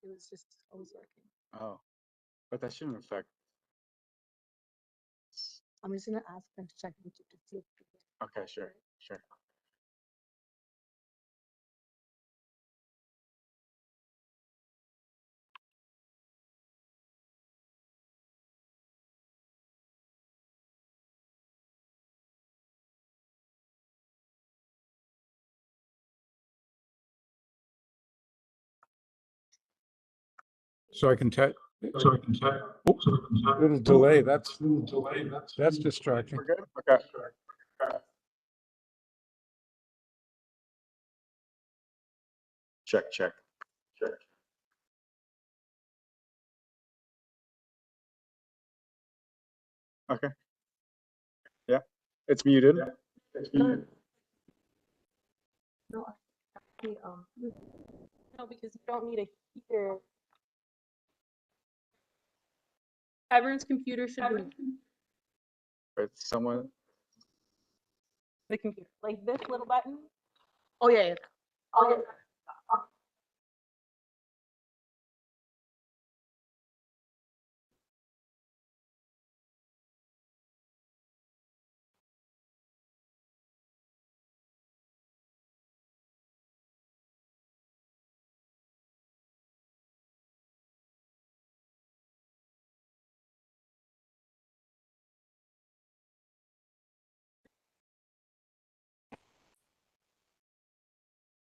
It was just always working. Oh, but that shouldn't affect. I'm just gonna ask them to check YouTube to see if Okay, sure. So I can type. Little delay. That's distracting. We're good? Okay. Check. Okay. Yeah, it's muted. no, actually, no, because you don't need a heater. Everyone's computer should be But someone. the computer, like this little button. Oh yeah. Oh yeah.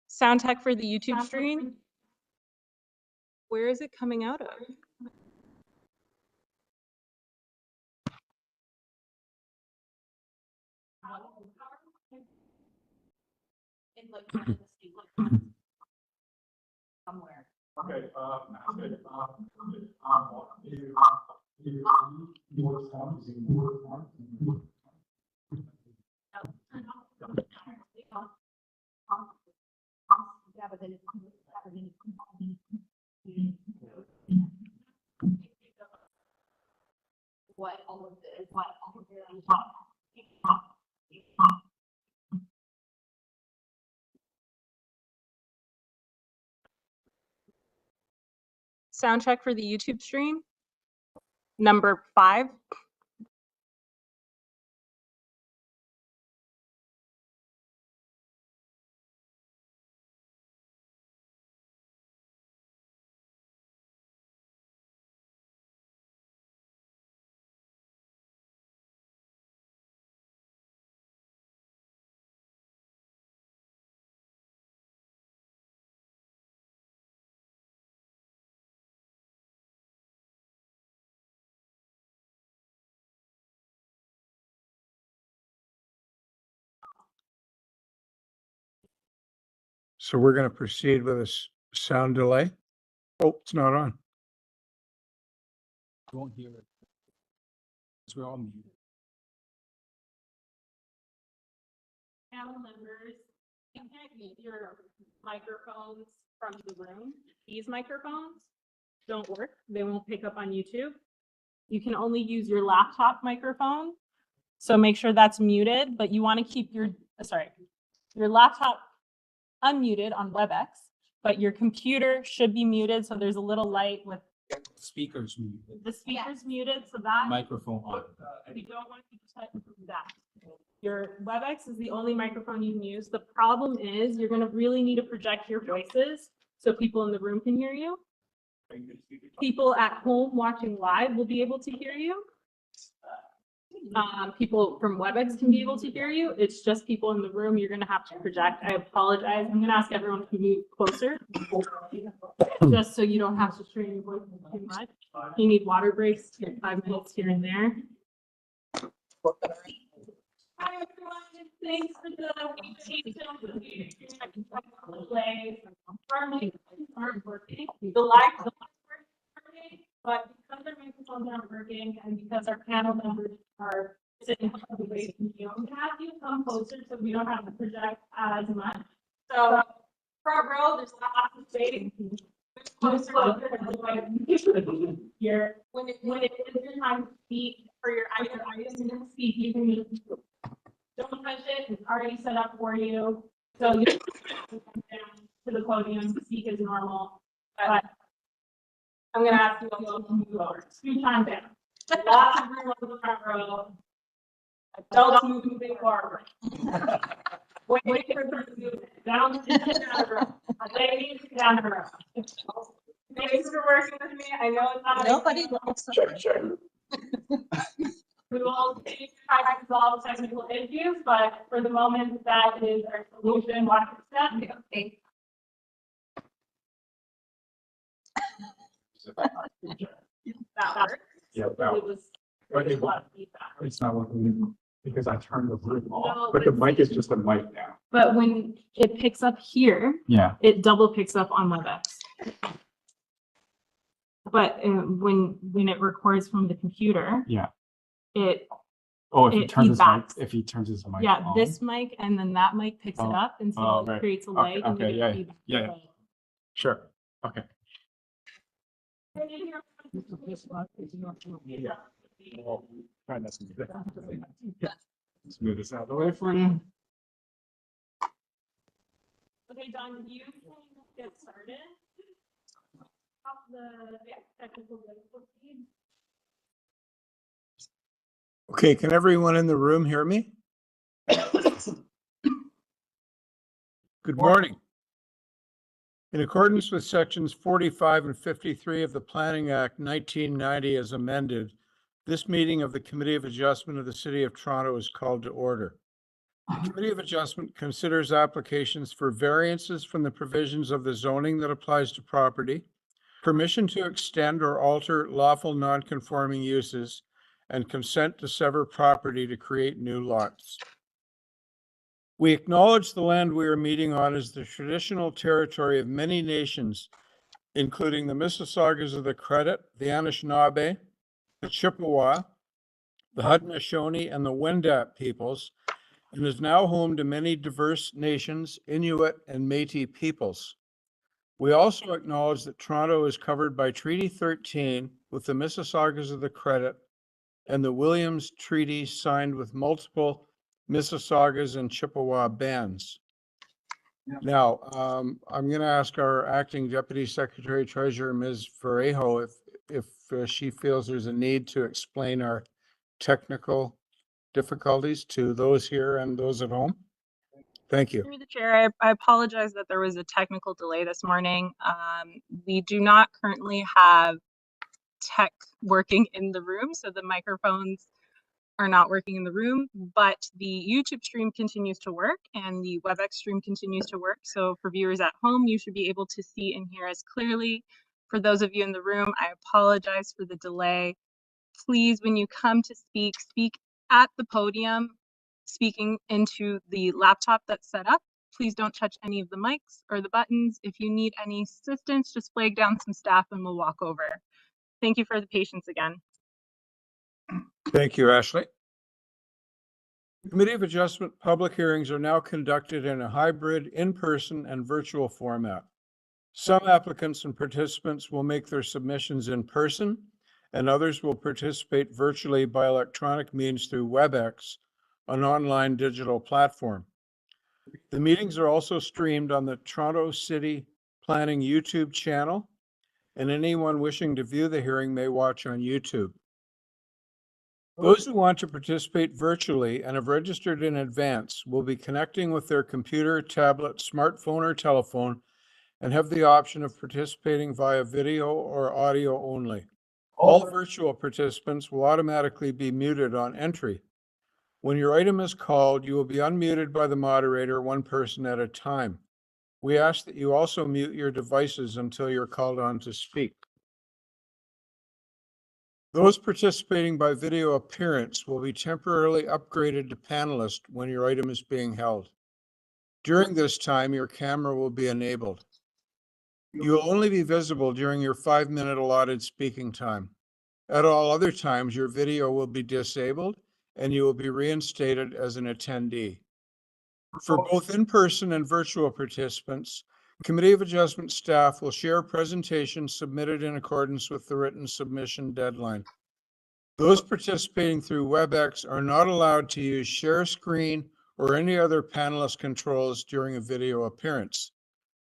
Sound tech for the YouTube stream. Where is it coming out of? Somewhere. Okay. Yeah, but then what all of this, what all of this. Sound check for the YouTube stream. Number 5. So we're going to proceed with a sound delay. Oh, it's not on. You won't hear it. Because we're all muted. Panel members, you can't use your microphones from the room. These microphones don't work. They won't pick up on YouTube. You can only use your laptop microphone. So make sure that's muted, but you want to keep your laptop unmuted on WebEx, but your computer should be muted. So there's a little light with Speakers muted. the speakers muted, so that Microphone on. you don't want to touch that. Your WebEx is the only microphone you can use. The problem is you're going to really need to project your voices so people in the room can hear you. People at home watching live will be able to hear you. People from WebEx can be able to hear you. It's just people in the room you're going to have to project. I apologize. I'm going to ask everyone to move closer just so you don't have to strain your voice too much. You need water breaks, 5 minutes here and there. Hi everyone, thanks for the aren't working. The live working, but because our microphones aren't working and because our panel members are sitting away from you, we have you come closer so we don't have to project as much. So front row, there's lots of space. Here, when it is your time to speak for your items to speak, you can just don't touch it. It's already set up for you. So you can come down to the podium, speak as normal. But I'm gonna ask you all to move over, scoot on down. Lots of room on the front row. Adults moving forward. Wait for the movement. Down the row. Ladies, down the row. Thanks for working with me. I know it's not. Nobody wants to. We will try to resolve technical issues, but for the moment, that is our solution, 1%. Okay. That works. Yeah, It well, was. But it- a lot of feedback. it's not working because I turned the room No, off, but the but- mic is just a mic now. But when it picks up here, Yeah. it double picks up on WebEx. But when it records from the computer, Yeah. it, Oh, if he It turns his mic, feedbacks. if he turns his mic yeah, on. this mic and then that mic picks it Oh, up and so oh, it right. creates a Okay, lag. and okay, we get yeah, feedback. yeah, yeah. Sure, okay. Yeah. Well, try not to do that. Yeah. Smooth this out of the way for you. Okay, Don, you can get started. Off the technical difficulty. Okay, can everyone in the room hear me? Good morning. In accordance with sections 45 and 53 of the Planning Act 1990 as amended, this meeting of the Committee of Adjustment of the City of Toronto is called to order. The Committee of Adjustment considers applications for variances from the provisions of the zoning that applies to property, permission to extend or alter lawful non-conforming uses, and consent to sever property to create new lots. We acknowledge the land we are meeting on as the traditional territory of many nations, including the Mississaugas of the Credit, the Anishinaabe, the Chippewa, the Haudenosaunee, and the Wendat peoples, and is now home to many diverse nations, Inuit and Métis peoples. We also acknowledge that Toronto is covered by Treaty 13 with the Mississaugas of the Credit and the Williams Treaty signed with multiple Mississaugas and Chippewa bands. Now, I'm going to ask our acting Deputy Secretary Treasurer, Ms. Varejo, if she feels there's a need to explain our technical difficulties to those here and those at home. Thank you. Through the chair, I apologize that there was a technical delay this morning. We do not currently have tech working in the room, so the microphones are not working in the room, but the YouTube stream continues to work and the WebEx stream continues to work. So for viewers at home, you should be able to see and hear us clearly. For those of you in the room, I apologize for the delay. Please, when you come to speak, speak at the podium, speaking into the laptop that's set up. Please don't touch any of the mics or the buttons. If you need any assistance, just flag down some staff and we'll walk over. Thank you for the patience again. Thank you, Ashley. Committee of Adjustment public hearings are now conducted in a hybrid, in-person, and virtual format. Some applicants and participants will make their submissions in person, and others will participate virtually by electronic means through WebEx, an online digital platform. The meetings are also streamed on the Toronto City Planning YouTube channel, and anyone wishing to view the hearing may watch on YouTube. Those who want to participate virtually and have registered in advance will be connecting with their computer, tablet, smartphone, or telephone and have the option of participating via video or audio only. All virtual participants will automatically be muted on entry. When your item is called, you will be unmuted by the moderator, one person at a time. We ask that you also mute your devices until you're called on to speak. Those participating by video appearance will be temporarily upgraded to panelist when your item is being held. During this time, your camera will be enabled. You will only be visible during your 5-minute allotted speaking time. At all other times, your video will be disabled and you will be reinstated as an attendee. For both in-person and virtual participants, Committee of Adjustment staff will share presentations submitted in accordance with the written submission deadline. Those participating through WebEx are not allowed to use share screen or any other panelist controls during a video appearance.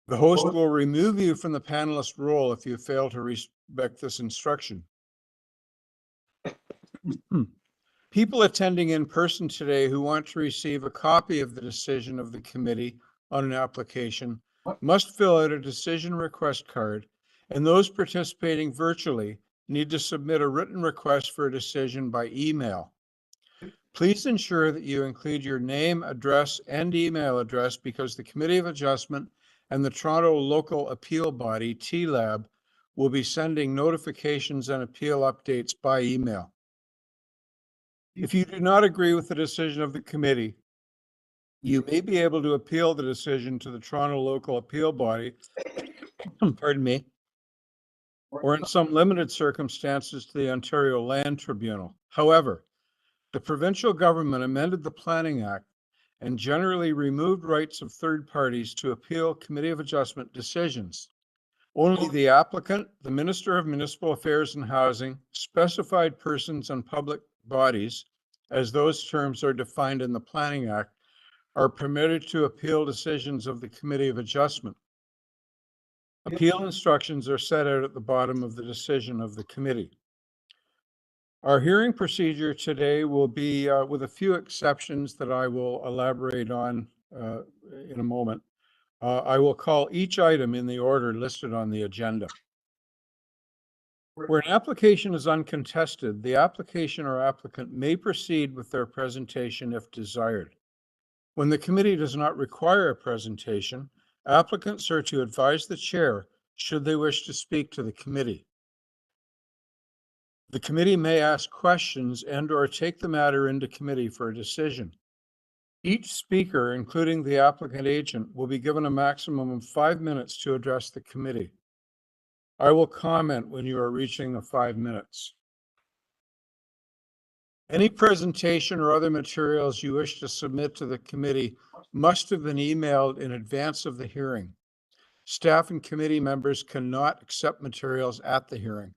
The host will remove you from the panelist role if you fail to respect this instruction. People attending in person today who want to receive a copy of the decision of the committee on an application must fill out a decision request card, and those participating virtually need to submit a written request for a decision by email. Please ensure that you include your name, address, and email address because the Committee of Adjustment and the Toronto Local Appeal Body, TLAB, will be sending notifications and appeal updates by email. If you do not agree with the decision of the committee, you may be able to appeal the decision to the Toronto Local Appeal Body, pardon me, or in some limited circumstances to the Ontario Land Tribunal. However, the provincial government amended the Planning Act and generally removed rights of third parties to appeal Committee of Adjustment decisions. Only the applicant, the Minister of Municipal Affairs and Housing, specified persons and public bodies, as those terms are defined in the Planning Act, are permitted to appeal decisions of the Committee of Adjustment. Appeal instructions are set out at the bottom of the decision of the committee. Our hearing procedure today will be, with a few exceptions that I will elaborate on in a moment. I will call each item in the order listed on the agenda. Where an application is uncontested, the application or applicant may proceed with their presentation if desired. When the committee does not require a presentation, applicants are to advise the chair should they wish to speak to the committee. The committee may ask questions and/or take the matter into committee for a decision. Each speaker, including the applicant agent, will be given a maximum of 5 minutes to address the committee. I will comment when you are reaching the 5 minutes. Any presentation or other materials you wish to submit to the committee must have been emailed in advance of the hearing. Staff and committee members cannot accept materials at the hearing.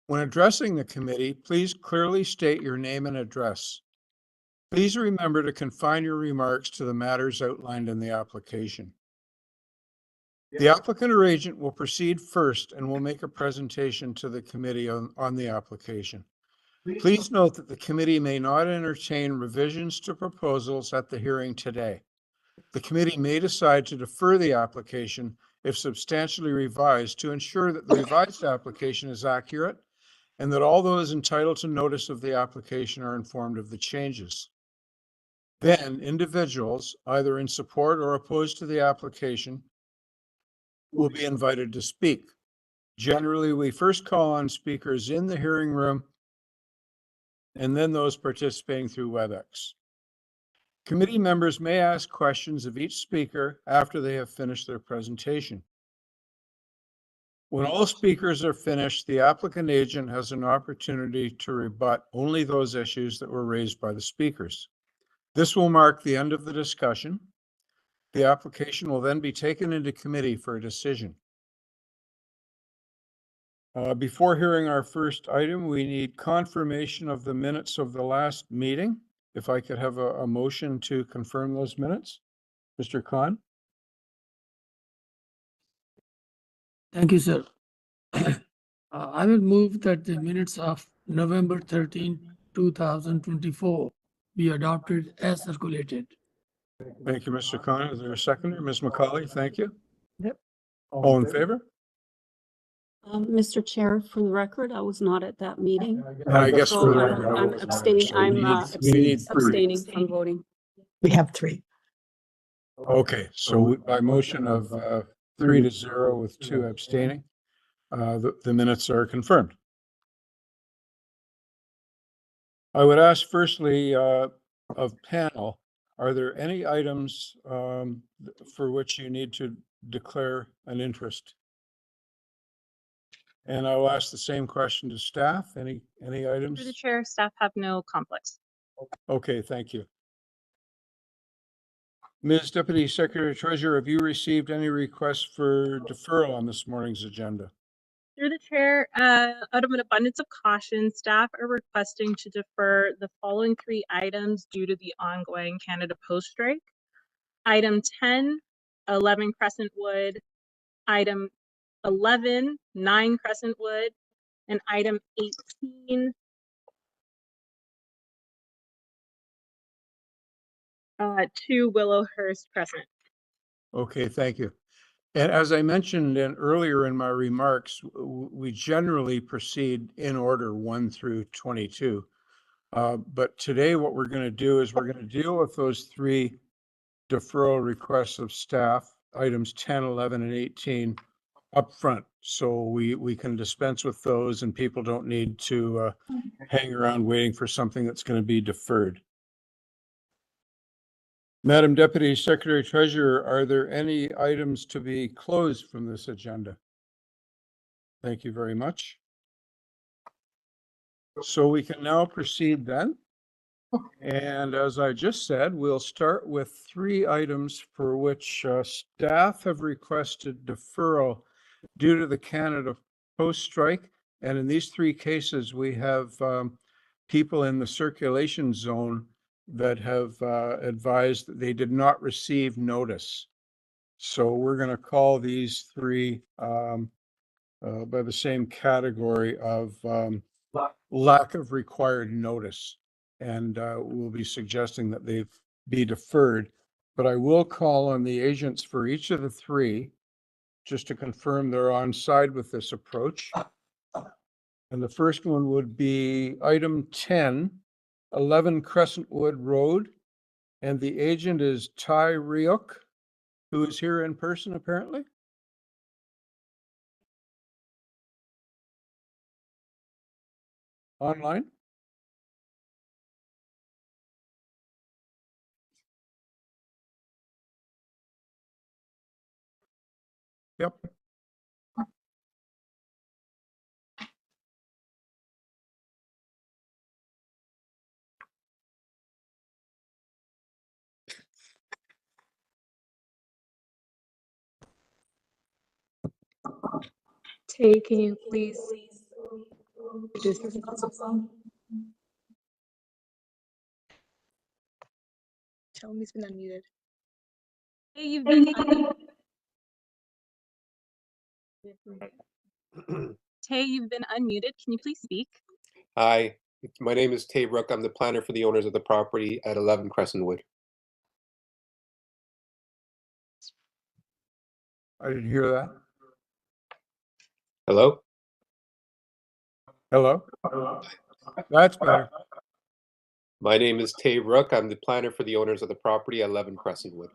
When addressing the committee, please clearly state your name and address. Please remember to confine your remarks to the matters outlined in the application. The applicant or agent will proceed first and will make a presentation to the committee on the application. Please note that the committee may not entertain revisions to proposals at the hearing today. The committee may decide to defer the application if substantially revised to ensure that the revised application is accurate and that all those entitled to notice of the application are informed of the changes. Then individuals, either in support or opposed to the application, will be invited to speak. Generally, we first call on speakers in the hearing room and then those participating through WebEx. Committee members may ask questions of each speaker after they have finished their presentation. When all speakers are finished, the applicant agent has an opportunity to rebut only those issues that were raised by the speakers. This will mark the end of the discussion. The application will then be taken into committee for a decision. Before hearing our first item, we need confirmation of the minutes of the last meeting. If I could have a motion to confirm those minutes. Mr. Khan? Thank you, sir. I will move that the minutes of November 13, 2024 be adopted as circulated. Thank you, Mr. Khan. Is there a seconder? Ms. McCauley, thank you. Yep. All in favor? Mr. Chair, for the record, I was not at that meeting. And I guess So for the record, I I'm was- abstaining, so we I'm need three. abstaining from voting. We have three. Okay, so by motion of 3-0 with 2 abstaining, the minutes are confirmed. I would ask firstly of panel, are there any items for which you need to declare an interest? And I'll ask the same question to staff. Any items? Through the chair, staff have no conflicts. Okay, thank you. Ms. Deputy Secretary Treasurer, have you received any requests for deferral on this morning's agenda? Through the chair, out of an abundance of caution, staff are requesting to defer the following 3 items due to the ongoing Canada Post strike. Item 10, 11 Crescent Wood, item 11, 9 Crescent Wood, and item 18, 2 Willowhurst Crescent. Okay, thank you. And as I mentioned earlier in my remarks, we generally proceed in order 1 through 22. But today what we're going to do is we're going to deal with those 3 deferral requests of staff, items 10, 11, and 18 up front. So we can dispense with those and people don't need to hang around waiting for something that's going to be deferred. Madam Deputy Secretary Treasurer, are there any items to be closed from this agenda? Thank you very much. So we can now proceed then. And as I just said, we'll start with 3 items for which staff have requested deferral due to the Canada Post strike. And in these 3 cases, we have people in the circulation zone that have advised that they did not receive notice. So we're going to call these 3 by the same category of lack of required notice. And we'll be suggesting that they be deferred. But I will call on the agents for each of the 3 just to confirm they're on side with this approach. And the first one would be item 10, 11 Crescentwood Road. And the agent is Ty Ryuk, who is here in person apparently. Online. Yep. Tay, can you please introduce yourself? Tell him he's been unmuted. Hey, you've been Tay, you've been unmuted. Can you please speak? Hi, my name is Tay Rook. I'm the planner for the owners of the property at 11 Crescentwood. I didn't hear that. Hello? Hello? That's better. My name is Tay Rook. I'm the planner for the owners of the property at 11 Crescentwood.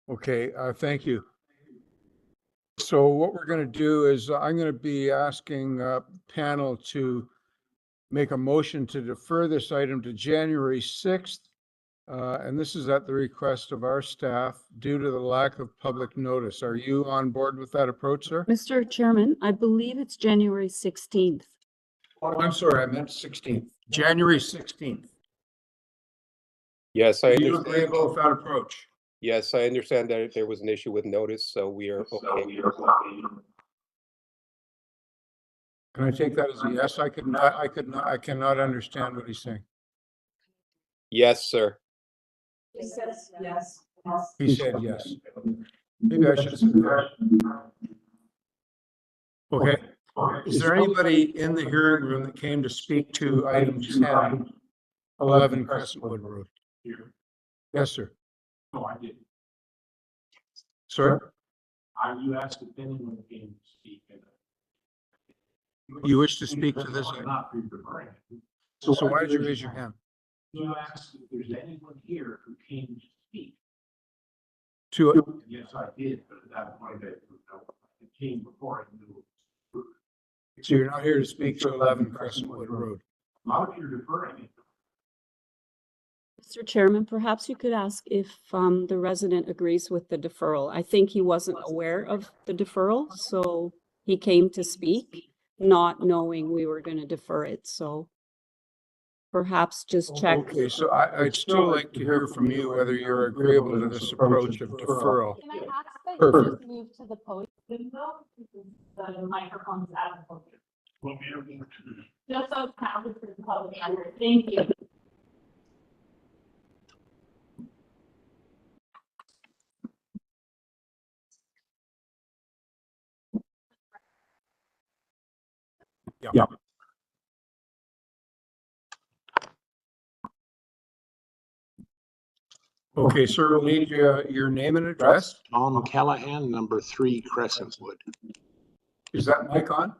Okay, thank you. So what we're going to do is I'm going to be asking panel to make a motion to defer this item to January 6th. And this is at the request of our staff due to the lack of public notice. Are you on board with that approach, sir? Mr. Chairman, I believe it's January 16th. Oh, I'm sorry, I meant 16th. January 16th. Yes, I Are you understand. agreeable with that approach? Yes, I understand that there was an issue with notice, so we are okay. Can I take that as a yes? I cannot understand what he's saying. Yes, sir. He says yes. He said yes. Maybe I should sit there. Okay. Is there anybody in the hearing room that came to speak to item 10, 11 Crescentwood Road? Yes, sir. No, I didn't. Sorry? You asked if anyone came to speak. You wish to speak to this? I'm not referring. So why did you raise your hand? You asked if there's anyone here who came to speak. To, Yes, I did, but at that point, it came before I knew. so you're not here to speak to 11 Crescentwood Road? Not if you're deferring it. Mr. Chairman, perhaps you could ask if the resident agrees with the deferral. I think he wasn't aware of the deferral, so he came to speak, not knowing we were going to defer it. So perhaps just check. Okay, so I'd still like to hear from you whether you're agreeable to this approach of deferral. Can I ask that you Perfect. just move to the podium? The microphone's out of the podium. Well, we are- Just so it's counted for the public record. Thank you. Yeah. Okay, sir, we'll need your name and address. Tom Callahan, number 3 Crescentwood. Is that mic on?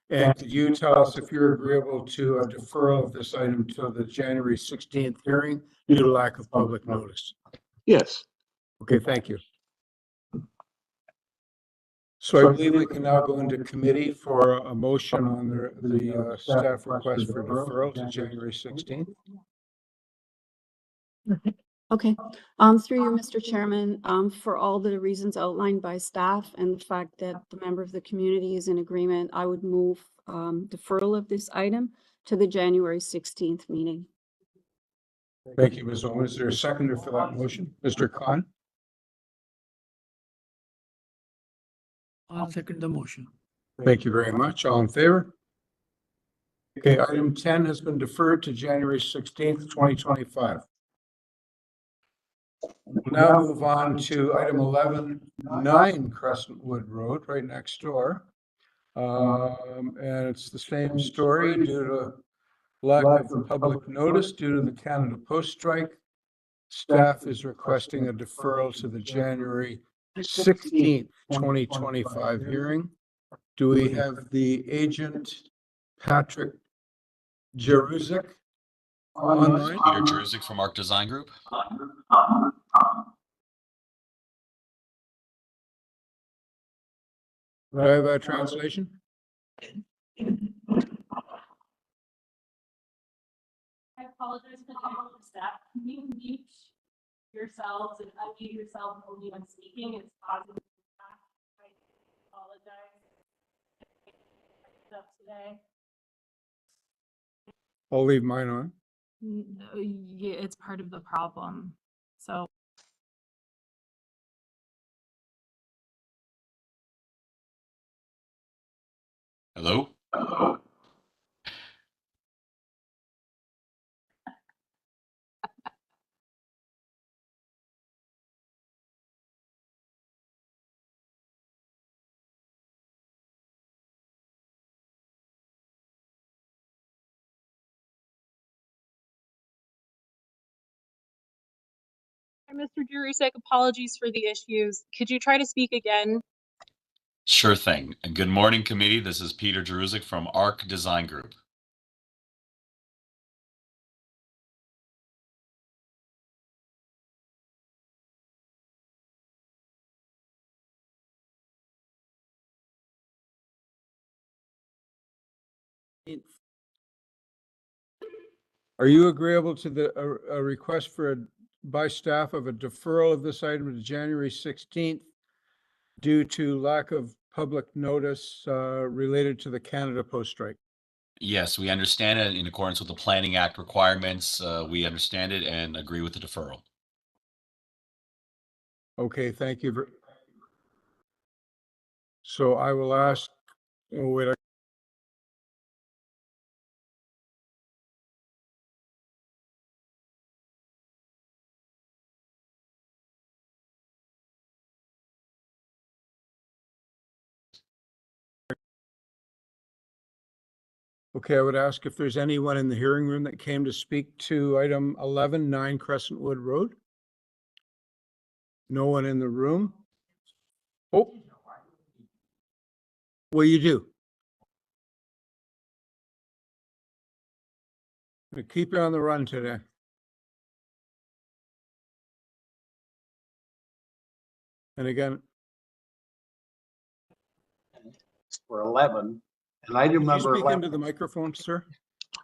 And could you tell us if you're agreeable to a deferral of this item to the January 16th hearing due to lack of public notice? Yes. Okay, thank you. So I believe we can now go into committee for a motion on the staff request for deferral to January 16th. Okay, through you, Mr. Chairman, for all the reasons outlined by staff and the fact that the member of the community is in agreement, I would move deferral of this item to the January 16th meeting. Thank you, Ms. Owen. Is there a seconder for that motion? Mr. Khan? I'll second the motion. Thank you very much. All in favor? Okay, item 10 has been deferred to January 16th, 2025. We'll now move on to item 11, 9 Crescentwood Road, right next door. And it's the same story due to lack of public notice due to the Canada Post strike. Staff is requesting a deferral to the January 16th, 2025 hearing. Do we have the agent, Patrick Jeruzik, online? Peter Jeruzik from Arc Design Group. Do I have a translation? I apologize for the general staff. Can you mute yourselves and unmute yourself only when speaking? It's causing feedback. I apologize. Up today. I'll leave mine on. Yeah, it's part of the problem. So Hello? Mr. Jurusek, apologies for the issues. Could you try to speak again? Sure thing. And good morning, committee. This is Peter Jeruzik from Arc Design Group. Are you agreeable to the a request for by staff of a deferral of this item to January 16th due to lack of public notice related to the Canada Post strike? Yes, we understand it in accordance with the Planning Act requirements. We understand it and agree with the deferral. Okay, thank you. So I will ask, oh, wait, okay, I would ask if there's anyone in the hearing room that came to speak to item 11, 9 Crescentwood Road. No one in the room? Oh. Well, you do. We keep you on the run today. And again, For 11, and item could you number speak 11. into the microphone, sir?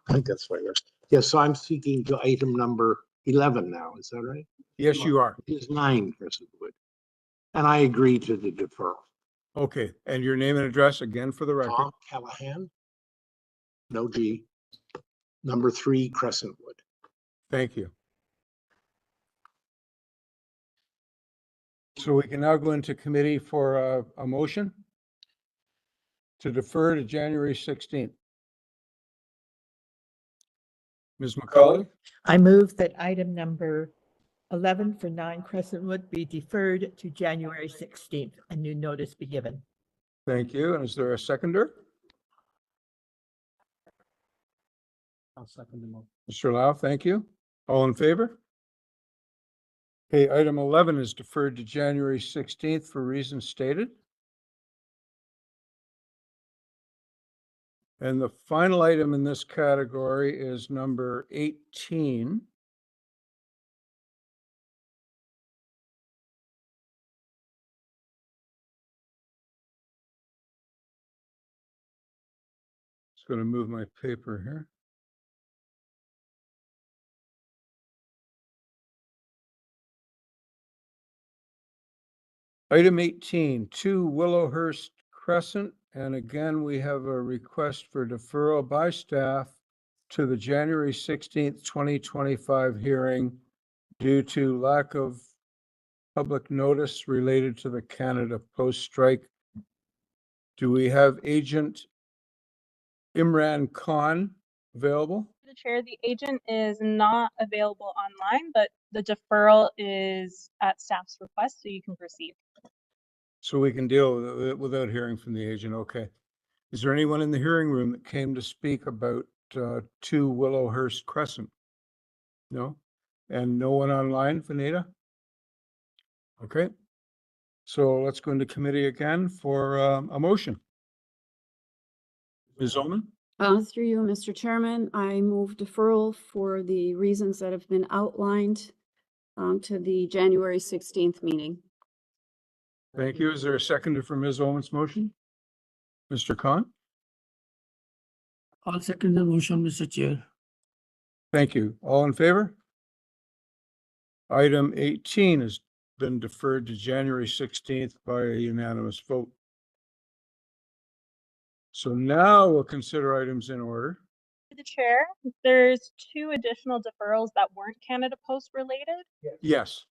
I think that's what it is. Yes, so I'm speaking to item number 11 now, is that right? Yes, you are. It is 9 Crescentwood. And I agree to the deferral. Okay, and your name and address again for the record. Tom Callahan, no G, number 3 Crescentwood. Thank you. So we can now go into committee for a motion to defer to January 16th. Ms. McCauley? I move that item number 11 for 9 Crescentwood be deferred to January 16th. A new notice be given. Thank you. And is there a seconder? I'll second the motion. Mr. Lau, thank you. All in favor? Okay, item 11 is deferred to January 16th for reasons stated. And the final item in this category is number 18. Just going to move my paper here. Item 18, 2 Willowhurst Crescent. And again, we have a request for deferral by staff to the January 16th, 2025 hearing due to lack of public notice related to the Canada Post strike. Do we have Agent Imran Khan available? The chair, the agent is not available online, but the deferral is at staff's request, so you can proceed. So we can deal with it without hearing from the agent, okay. Is there anyone in the hearing room that came to speak about 2 Willowhurst Crescent? No? And no one online, Vanita? Okay. So let's go into committee again for a motion. Ms. Oman? Through you, Mr. Chairman, I move deferral for the reasons that have been outlined to the January 16th meeting. Thank you. Is there a seconder for Ms. Oman's motion? Mr. Khan? I'll second the motion, Mr. Chair. Thank you. All in favor? Item 18 has been deferred to January 16th by a unanimous vote. So now we'll consider items in order. To the chair, there's 2 additional deferrals that weren't Canada Post related. Yes.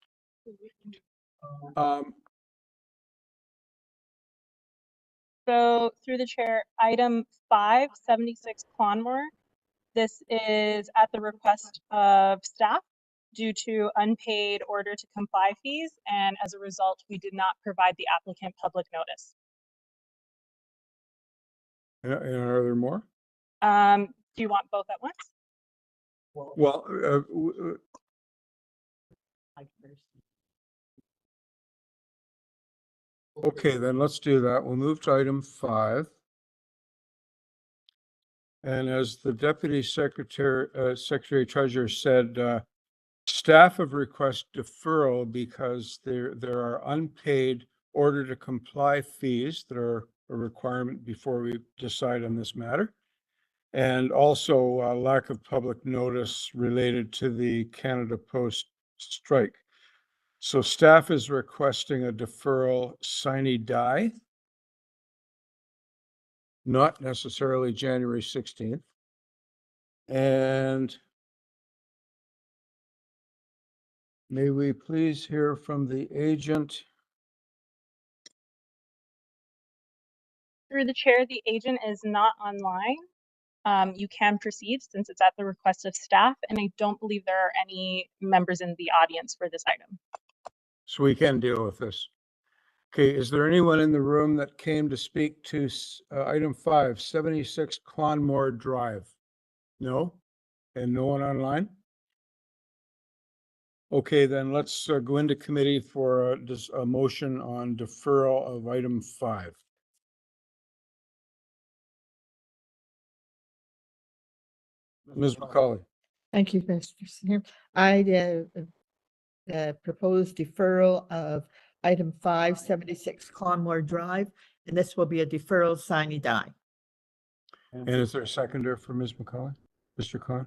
So through the chair, item 5, 76 Clonmore. This is at the request of staff due to unpaid order to comply fees, and as a result, we did not provide the applicant public notice. And are there more? Do you want both at once? Well, okay, then let's do that. We'll move to item 5. And as the Deputy Secretary Treasurer said, staff have requested deferral because there are unpaid order to comply fees that are a requirement before we decide on this matter. And also a lack of public notice related to the Canada Post strike. So staff is requesting a deferral sine die, not necessarily January 16th. And may we please hear from the agent? Through the chair, the agent is not online. You can proceed since it's at the request of staff, and I don't believe there are any members in the audience for this item. So we can deal with this. Okay, is there anyone in the room that came to speak to item 5, 76 Clonmore Drive? No? And no one online? Okay, then let's go into committee for a motion on deferral of item 5. Ms. McCauley. Thank you, Mr. Chair. I propose deferral of item 5, 76 Clonmore Drive, and this will be a deferral sine die. And is there a seconder for Ms. McCauley? Mr. Khan?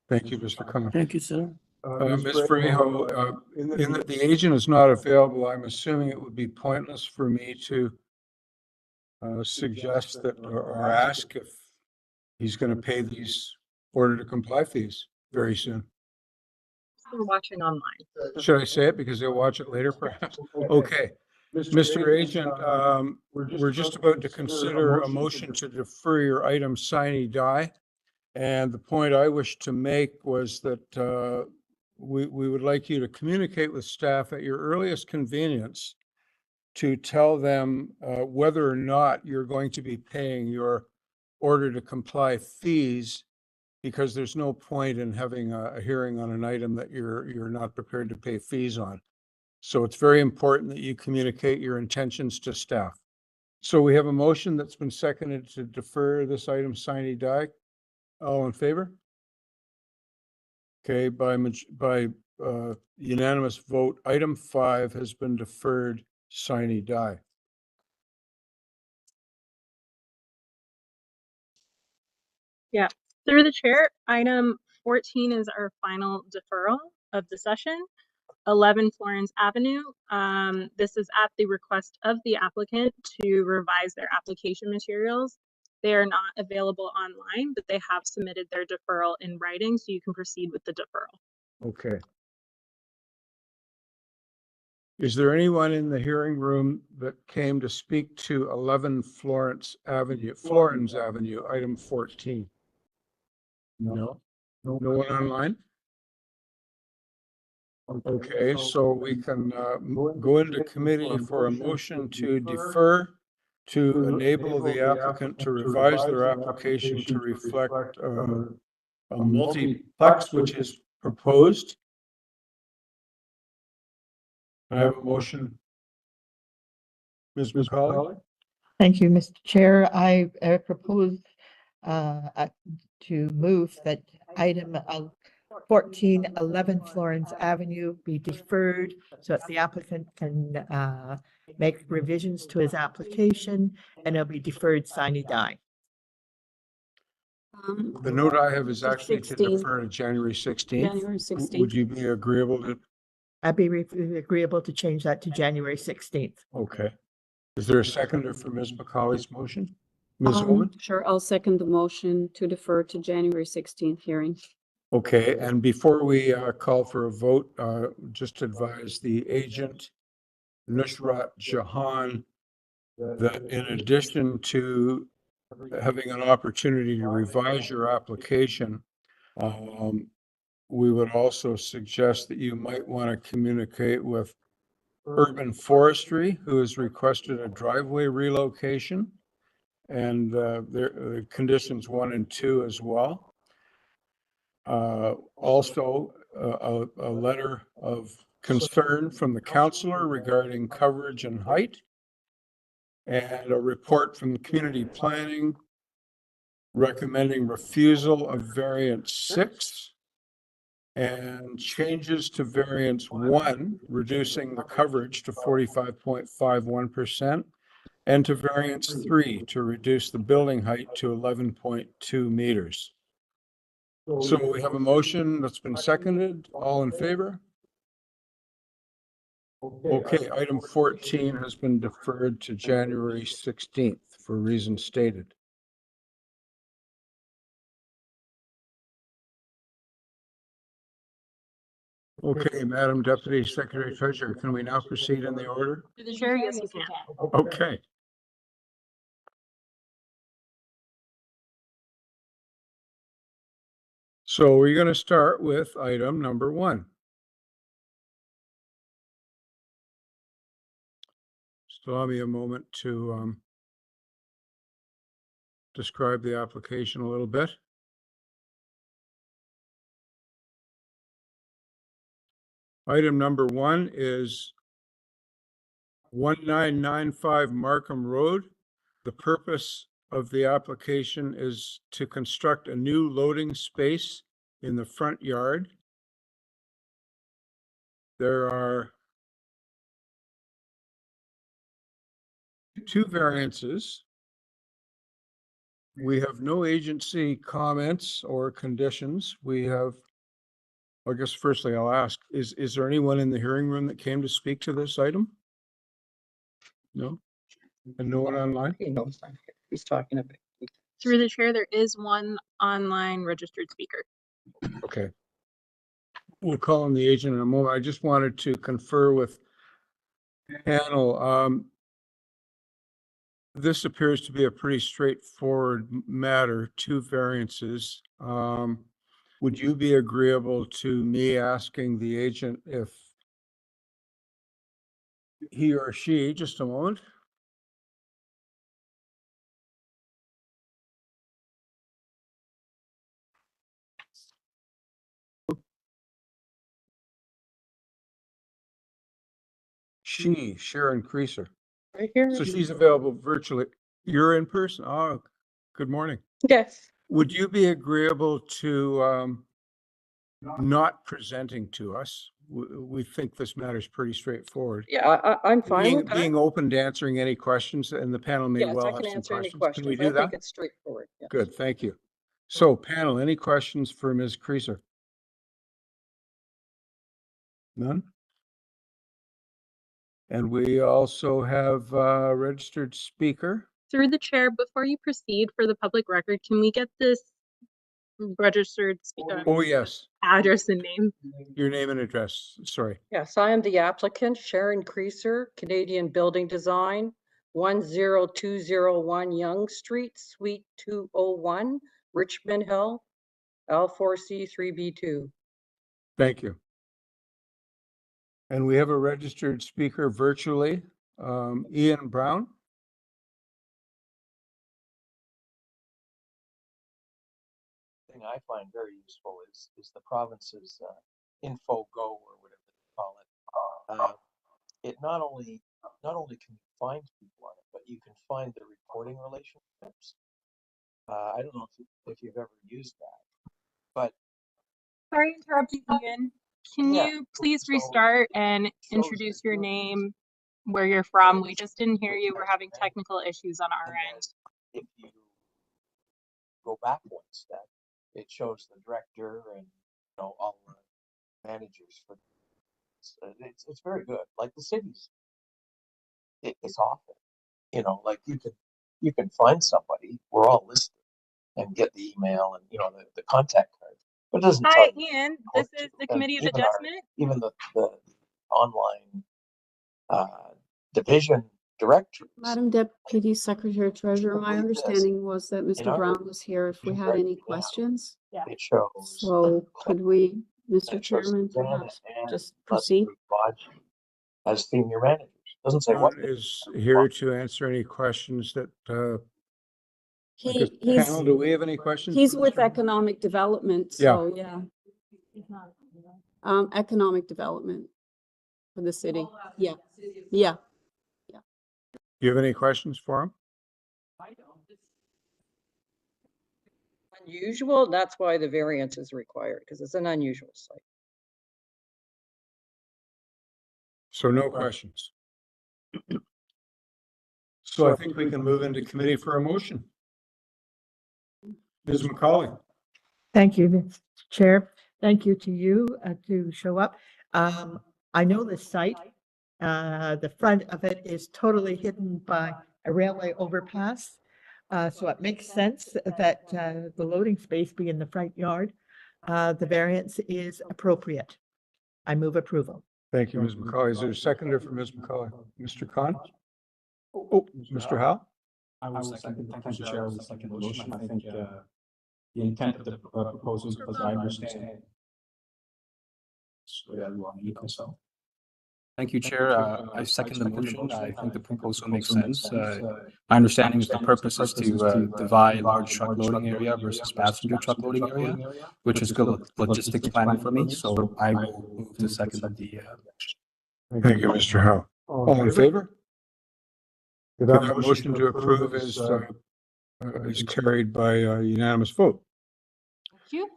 Thank you, Mr. Khan. Thank you, sir. Ms. Freeho, in that the agent is not available, I'm assuming it would be pointless for me to suggest that or ask if he's going to pay these order to comply fees very soon. We're watching online. Should I say it because they'll watch it later perhaps? Okay. Mr. Agent, we're just about to consider a motion to defer your item sine die. And the point I wish to make was that we would like you to communicate with staff at your earliest convenience to tell them whether or not you're going to be paying your order to comply fees, because there's no point in having a hearing on an item that you're not prepared to pay fees on. So it's very important that you communicate your intentions to staff. So we have a motion that's been seconded to defer this item sine die. All in favor? Okay, by unanimous vote, item 5 has been deferred sine die. Yeah, through the chair, item 14 is our final deferral of the session. 11 Florence Avenue. This is at the request of the applicant to revise their application materials. They are not available online, but they have submitted their deferral in writing, so you can proceed with the deferral. Okay. Is there anyone in the hearing room that came to speak to 11 Florence Avenue, item 14? No? No one online? Okay, so we can go into committee for a motion to defer to enable the applicant to revise their application to reflect a multiplex which is proposed. I have a motion. Ms. McCauley? Thank you, Mr. Chair. I propose to move that item 1411 Florence Avenue be deferred so that the applicant can make revisions to his application, and it'll be deferred sine die. The note I have is actually to 16th. defer to January 16th. January 16th. Would you be agreeable to? I'd be agreeable to change that to January 16th. Okay. Is there a seconder for Ms. McCauley's motion? Ms. Owen? Sure, I'll second the motion to defer to January 16th hearing. Okay, and before we call for a vote, just advise the agent, Nusrat Jahan, that in addition to having an opportunity to revise your application, we would also suggest that you might want to communicate with Urban Forestry, who has requested a driveway relocation, and their conditions 1 and 2 as well. Also, a letter of concern from the counselor regarding coverage and height, and a report from the community planning recommending refusal of variance 6 and changes to variance 1, reducing the coverage to 45.51%, and to variance 3 to reduce the building height to 11.2 meters. So we have a motion that's been seconded. All in favor? Okay, item 14 has been deferred to January 16th for reasons stated. Okay, Madam Deputy Secretary Treasurer, can we now proceed in the order? Through the chair, yes, you can. Okay. So we're going to start with item number 1. Just allow me a moment to describe the application a little bit. Item number 1 is 1995 Markham Road. The purpose of the application is to construct a new loading space in the front yard. There are 2 variances. We have no agency comments or conditions. We have, I guess firstly I'll ask, is there anyone in the hearing room that came to speak to this item? No? And no one online? He knows I'm here. He's talking about. Through the chair, there is one online registered speaker. Okay. We'll call on the agent in a moment. I just wanted to confer with the panel. This appears to be a pretty straightforward matter, 2 variances. Would you be agreeable to me asking the agent if he or she, just a moment. She, Sharon Creaser. Right here? So she's available virtually. You're in person? Oh, good morning. Yes. Would you be agreeable to not presenting to us? We think this matter is pretty straightforward. Yeah, I'm fine Being, with that. being open to answering any questions, and the panel may Yes, well I have can some answer any questions. Can we questions. do I think that? it's straightforward. yes. Good, thank you. So panel, any questions for Ms. Creaser? None? And we also have a registered speaker. Through the chair, before you proceed for the public record, can we get this registered speaker Oh, yes, address and name? your name and address, sorry. Yes, I am the applicant, Sharon Creaser, Canadian Building Design, 10201 Yonge Street, Suite 201, Richmond Hill, L4C 3B2. Thank you. And we have a registered speaker virtually, Ian Brown. Thing I find very useful is the province's info go or whatever they call it. It not only can you find people on it, but you can find the reporting relationships. I don't know if you've ever used that, but Sorry to interrupt you, Ian. Can Yeah, you please so restart and shows introduce that your you're name, where you're from? We just didn't hear you. We're having technical issues on our end. if you go back one step, it shows the director and all the managers for it's very good. Like the cities, it's awful. Like you can find somebody. We're all listed and get the email and the contact card, but it doesn't tell Hi, you. Ian. how This to. is the And Committee of even Adjustment. even the online division directories. Madam Deputy Secretary Treasurer, my believe this, understanding was that in Mr. our Brown was here if we had directory any now, questions. It shows So could we, Mr. it shows Chairman, Suzanne perhaps and just Leslie proceed? Bodge as senior managers. Doesn't say what. Is here to answer any questions that, I guess, He's, panel, do we have any questions? he's for with Mr. economic development, Yeah. so yeah. Economic development for the city. Yeah, yeah. Do you have any questions for him? Unusual, that's why the variance is required, because it's an unusual site. So no questions. So I think we can move into committee for a motion. Ms. McCauley. Thank you, Mr. Chair. Thank you to you to show up. I know the site. The front of it is totally hidden by a railway overpass. So it makes sense that the loading space be in the front yard. The variance is appropriate. I move approval. Thank you, Ms. McCauley. Is there a seconder for Ms. McCauley? Mr. Khan? Oh, Mr. Howell? I will second, thank you, Chair, I will second the motion. I think the intent of the proposal, as I understand. So yeah, you want me to myself. Thank you, Chair. I second the motion. I think the proposal makes sense. My understanding is the purpose is to divide large truck loading area versus passenger truck loading area, which is good logistics planning for me. So I will move to second the motion. Thank you, Mr. Howell. All in favor? That motion to approve is carried by a unanimous vote. Thank you.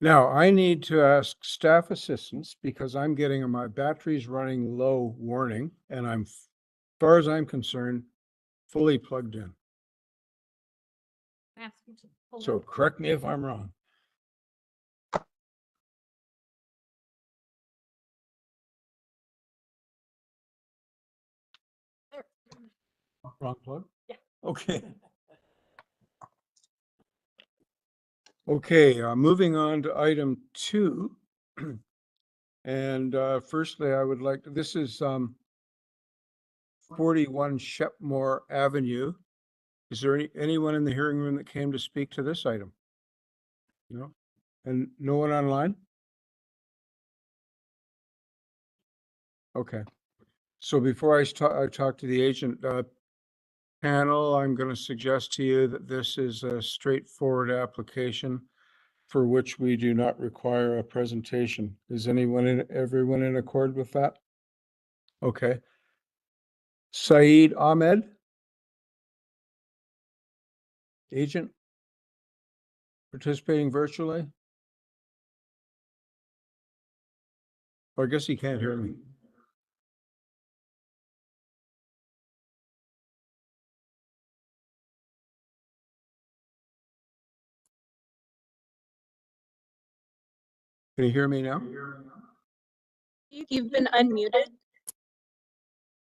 Now, I need to ask staff assistance because I'm getting my batteries running low warning, and I'm, as far as I'm concerned, fully plugged in. Ask you to pull So up. correct me if I'm wrong. Wrong plug? Yeah. Okay. Okay, moving on to item 2. And firstly, I would like to, this is 41 Shepmore Avenue. Is there anyone in the hearing room that came to speak to this item? No? And no one online? Okay. So before I talk to the agent, panel, I'm going to suggest to you that this is a straightforward application for which we do not require a presentation. Is everyone in accord with that? Okay. Saeed Ahmed? Agent? Participating virtually? Or I guess he can't hear me. Can you hear me now? You've been unmuted.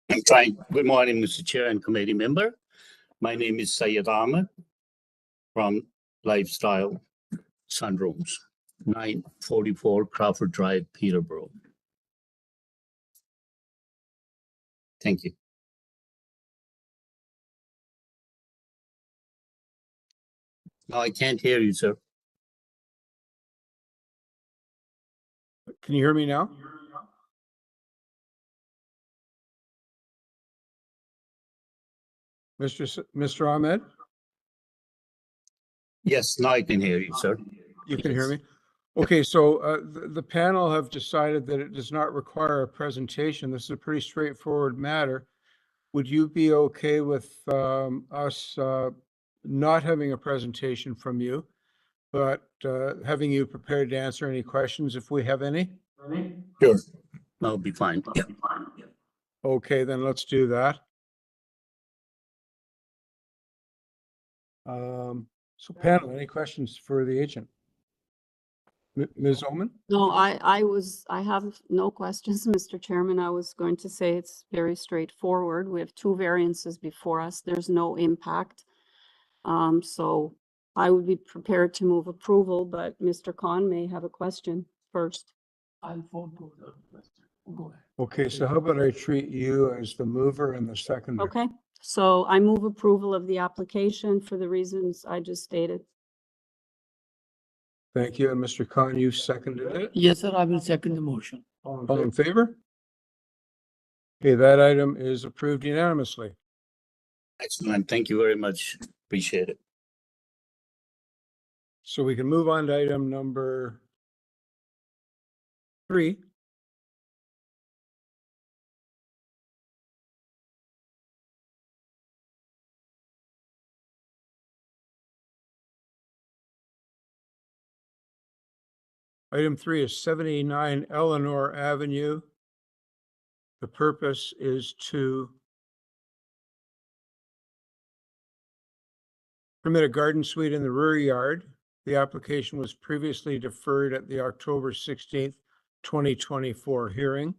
I'm trying. Good morning, Mr. Chair and committee member. My name is Syed Ahmed from Lifestyle Sunrooms, 944 Crawford Drive, Peterborough. Thank you. No, I can't hear you, sir. Can you hear me now? Mr. Ahmed? Yes, now I can hear you, sir. You can hear Yes. me? Okay, so the panel have decided that it does not require a presentation. This is a pretty straightforward matter. Would you be okay with us not having a presentation from you, but having you prepared to answer any questions if we have any? Sure, that'll be fine. Okay, then let's do that. So panel, any questions for the agent? Ms. Oman? No, I have no questions, Mr. Chairman. I was going to say it's very straightforward. We have two variances before us. There's no impact. So I would be prepared to move approval, but Mr. Khan may have a question first. I'll forego the question. Go ahead. Okay, so how about I treat you as the mover and the seconder? Okay, so I move approval of the application for the reasons I just stated. Thank you. And Mr. Khan, you seconded it? Yes, sir, I will second the motion. All in favor? Okay, that item is approved unanimously. Excellent. Thank you very much. Appreciate it. So we can move on to item number 3. Item 3 is 79 Eleanor Avenue. The purpose is to permit a garden suite in the rear yard. The application was previously deferred at the October 16th, 2024 hearing.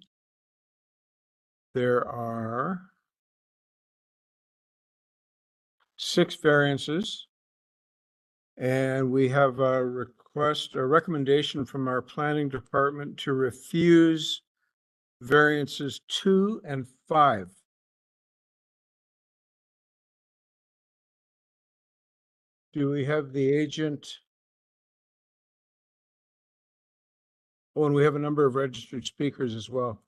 There are 6 variances. And we have a recommendation from our planning department to refuse variances 2 and 5. Do we have the agent? Oh, and we have a number of registered speakers as well.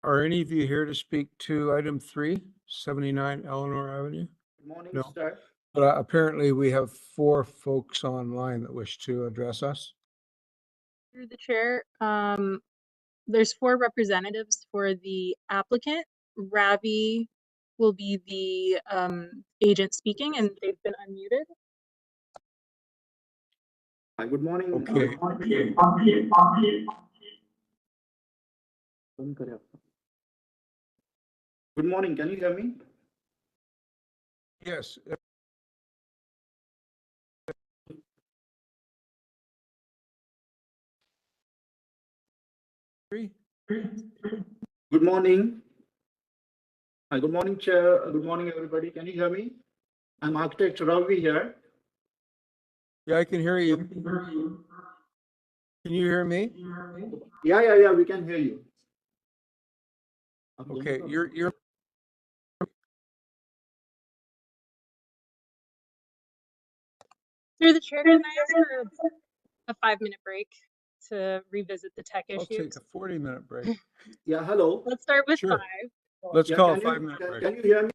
Are any of you here to speak to item 3, 79 Eleanor Avenue? Good morning, No. sir. But apparently we have 4 folks online that wish to address us. Through the chair, there's 4 representatives for the applicant. Ravi will be the agent speaking, and they've been unmuted. Hi, good morning. Okay. Good morning. Can you hear me? Yes. Good morning. Hi, good morning, Chair. Good morning, everybody. Can you hear me? I'm architect Ravi here. Yeah, I can hear you. Can you hear me? Yeah, we can hear you. Okay, you're Through the chair, can I ask for a 5-minute break to revisit the tech I'll issues. take a 40-minute break. Yeah, hello. Let's start with Sure. 5. Let's Yeah, call a can you- 5-minute break. Can you hear me?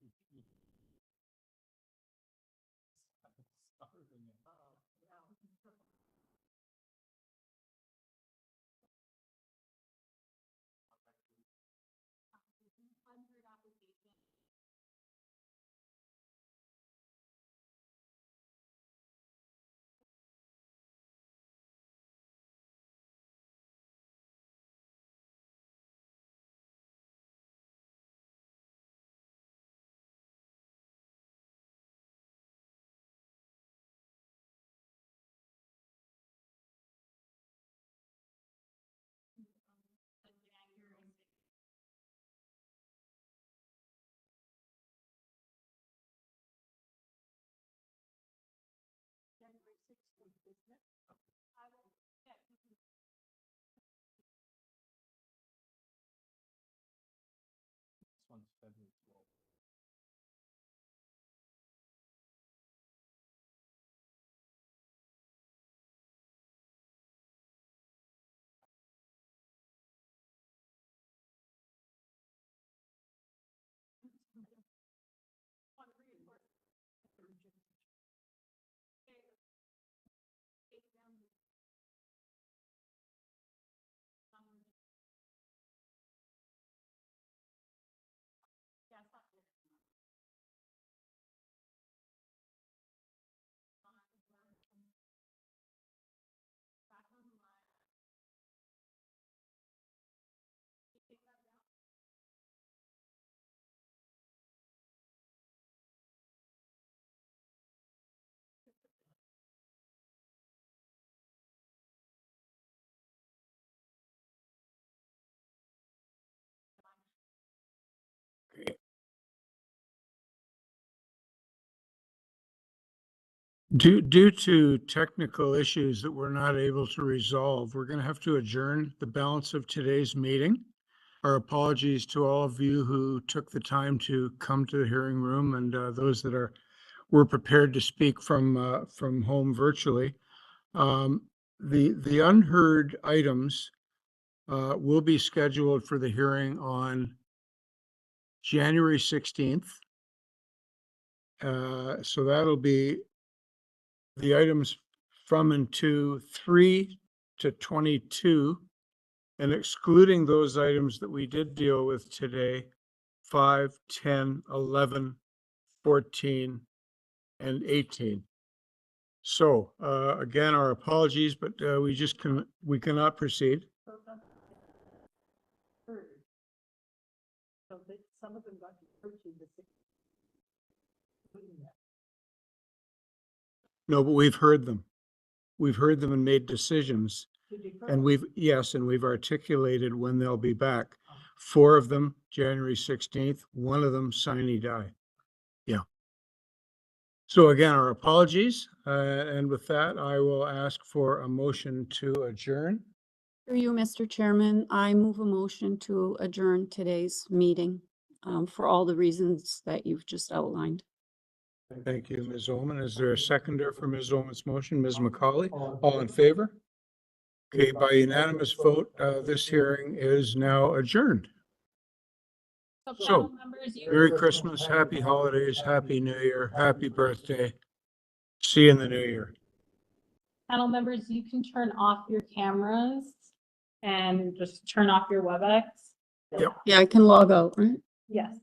This one's February 12th. Due to technical issues that we're not able to resolve, we're going to have to adjourn the balance of today's meeting. Our apologies to all of you who took the time to come to the hearing room and those that were prepared to speak from home virtually. The unheard items will be scheduled for the hearing on January 16th. So that'll be the items from and to 3 to 22, and excluding those items that we did deal with today, 5, 10, 11, 14, and 18. So again, our apologies, but we cannot proceed. So that some of them got deferred to the 6th. No, but we've heard them. We've heard them and made decisions. And we've articulated when they'll be back. 4 of them, January 16th, 1 of them, sine die. Yeah. So again, our apologies. And with that, I will ask for a motion to adjourn. Through you, Mr. Chairman, I move a motion to adjourn today's meeting for all the reasons that you've just outlined. Thank you, Ms. Ullman. Is there a seconder for Ms. Ullman's motion? Ms. McCauley, all in favor? Okay, by unanimous vote, this hearing is now adjourned. So, Merry Christmas, Happy Holidays, Happy New Year, Happy Birthday. See you in the new year. Panel members, you can turn off your cameras and just turn off your WebEx. Yep. Yeah, I can log out, right? Yes.